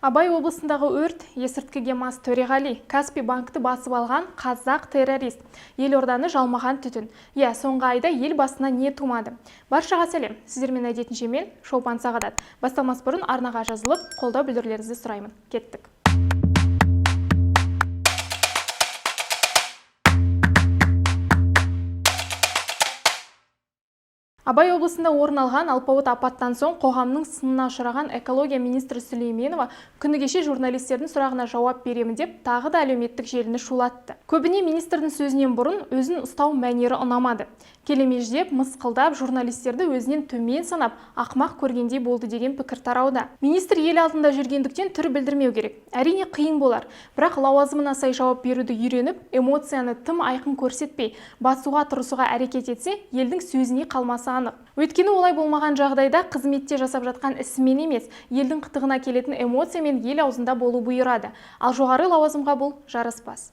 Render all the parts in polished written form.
Абай облысындағы өрт есірткіге мас Төреғали, Каспий банкті басып алған қазақ террорист. Елорданы жалмаған түтін. Соңғы айда ел басына не тумады? Баршаға сәлем. Сіздермен әдетінше мен Шолпан Сағадат. Бастамас бұрын арнаға жазылып, қолдау білдірулеріңізді сұраймын. Кеттік. Абай облысында орын алған алпауыт апаттан соң қоғамның сынына ұшыраған экология министрі Сүлейменова күні кеше журналистердің сұрағына жауап беремін деп тағы да әлеуметтік желіні шулатты. Көбіне министрдің сөзінен бұрын өзін ұстау мәнері ұнамады. Келемеждеп, мысқылдап, журналистерді өзінен төмен санап, ақмақ көргендей болды деген пікір тарауда. Министр ел алдында жүргендіктен түр білдірмеу керек. Әрине қиын болар, бірақ лауазымына сай жауап беруді үйреніп, эмоцияны тым айқын көрсетпей, басуға тырысуға әрекет етсе, елдің сөзіне қалмасы анық. Өйткені олай болмаған жағдайда қызметте жасап жатқан ісімен емес, елдің қытығына келетін эмоциямен ел аузында болу бұйырады. Ал жоғары лауазымға бұл жараспас.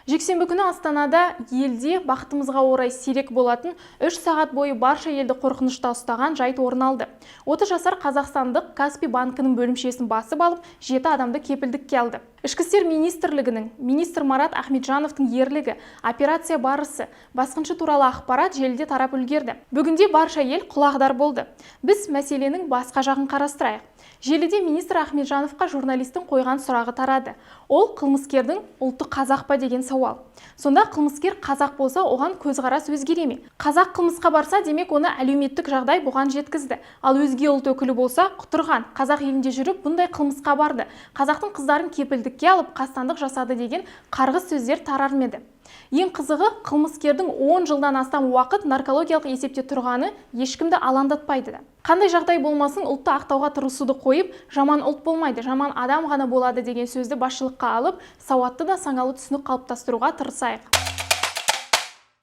Жексенбі күні Астанада елде бақытымызға орай сирек болатын 3 сағат бойы барша елді қорқынышта ұстаған жайт орын алды. 30 жасар қазақстандық Каспий банкінің бөлімшесін басып алып, 7 адамды кепілдікке алды. Ішкі істер министрлігінің министр Марат Ахметжановтың ерлігі, операция барысы, басқыншы туралы ақпарат желіде тарап үлгерді. Бүгінде барша ел құлағдар болды. Біз мәселенің басқа жағын қарастырайық. Желіде министр Ахметжановқа журналистің қойған сұрағы тарады. Ол қылмыскердің ұлты қазақ па деген сауал. Сонда қылмыскер қазақ болса, оған көзқарас өзгере ме? Қазақ қылмысқа барса, демек оны әлеуметтік жағдай бұған жеткізді. Ал өзге ұлт өкілі болса, құтырған, қазақ елінде жүріп бұндай қылмысқа барды. Қазақтың қыздарын кепілдікке алып, қастандық жасады деген қарғыс сөздер тарар ма еді? Ең қызығы, қылмыскердің 10 жылдан астам уақыт наркологиялық есепте тұрғаны ешкімді алаңдатпайды да. Қандай жағдай болмасын, ұлтты ақтауға тырысуды қойып, жаман ұлт болмайды, жаман адам ғана болады деген сөзді басшылыққа алып, сауатты да саңалы түсінік қалыптастыруға тырысайық.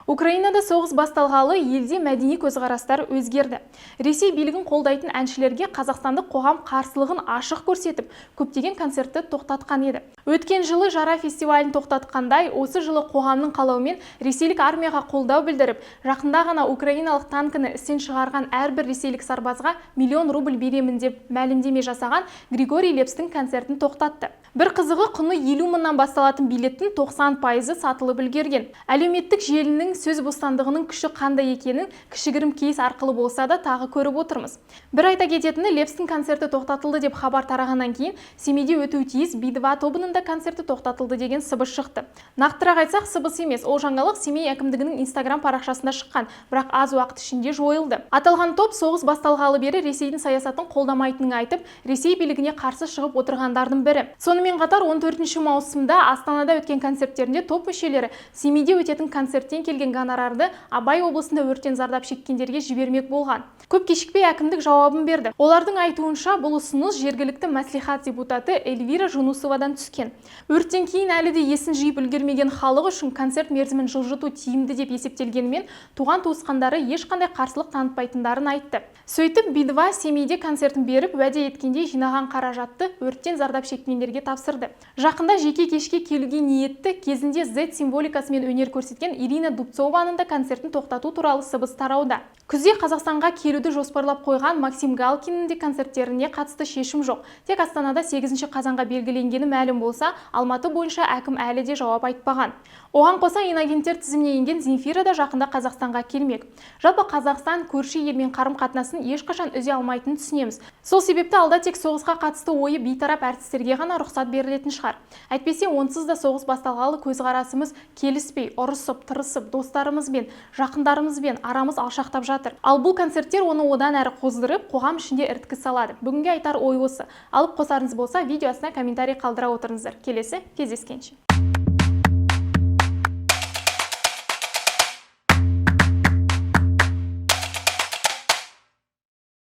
Украинада соғыс басталғалы елде мәдени көзқарастар өзгерді. Ресей билігін қолдайтын әншілерге қазақстандық қоғам қарсылығын ашық көрсетіп, көптеген концертті тоқтатқан еді. Өткен жылы Жара фестивалін тоқтатқандай, осы жылы қоғамның қалауымен ресейлік армияға қолдау білдіріп, жақында ғана украиналық танкіні істен шығарған әрбір ресейлік сарбазға миллион рубль беремін деп мәлімдеме жасаған Григорий Лепстің концертін тоқтатты. Бір қызығы, құны 50 мыңнан басталатын билеттің 90% сатылып үлгерген. Әлеуметтік желінің сөз бостандығының күші қандай екенін кішігірім кейс арқылы болса да тағы көріп отырмыз. Бір айта кететіні, Лепстің концерті тоқтатылды деп хабар тарағаннан кейін Семейде өтуі тиіс Би-2 тобының да концерті тоқтатылды деген сыбыс шықты. Нақтырақ айтсақ, сыбыс емес, ол жаңалық Семей әкімдігінің Instagram парақшасында шыққан, бірақ аз уақыт ішінде жойылды. Аталған топ соғыс басталғалы бері Ресейдің саясатын қолдамайтынын айтып, Ресей билігіне қарсы шығып отырғандардың бірі. Сонымен қатар 14 маусымда Астанада өткен концерттерінде топ мүшелері Семейде өтетін концерттен келген гонорарды Абай облысында өрттен зардап шеккендерге жібермек болған. Көп кешікпей әкімдік жауабын берді. Олардың айтуынша, бұл ұсыныс жергілікті мәслихат депутаты Эльвира Жунусовадан түскен. Өрттен кейін әлі де есін жиып үлгермеген халық үшін концерт мерзімін жылжыту тиімді деп есептелгенімен, туған туысқандары ешқандай қарсылық танытпайтындарын айтты. Сөйтіп, Би-2 Семейде концертін беріп, уәде еткендей жинаған қаражатты өрттен зардап шеккендерге тапсырды. Жақында жеке кешке келуге ниетті, кезінде Z символикасымен өнер көрсеткен Ирина Дубцованың да концертін тоқтату туралы сыбыс тарауда. Күзде Қазақстанға келуді жоспарлап қойған Максим Галкиннің де концерттеріне қатысты шешім жоқ. Тек Астанада 8 қазанға белгіленгені мәлім болса, Алматы бойынша әкім әлі де жауап айтпаған. Оған қоса инагенттер тізіміне енген Земфира да жақында Қазақстанға келмек. Жалпы Қазақстан көрші елмен қарым-қатынасын ешқашан үзе алмайтынын түсінеміз. Сол себепті алда тек соғысқа қатысты ойы бейтарап әртістерге ғана рұқсат берілетін шығар. Әйтпесе онсыз да соғыс басталғалы көзқарасымыз келіспей, ұрысып, тырысып, достарымызбен, жақындарымызбен арамыз алшақтап жатыр. Ал бұл концерттер оны одан әрі қоздырып, қоғам ішінде іріткі салады. Бүгінге айтар ой осы. Алып қосарыңыз болса, видео астына комментарий қалдыра отырыңыздар. Келесі кездескенше.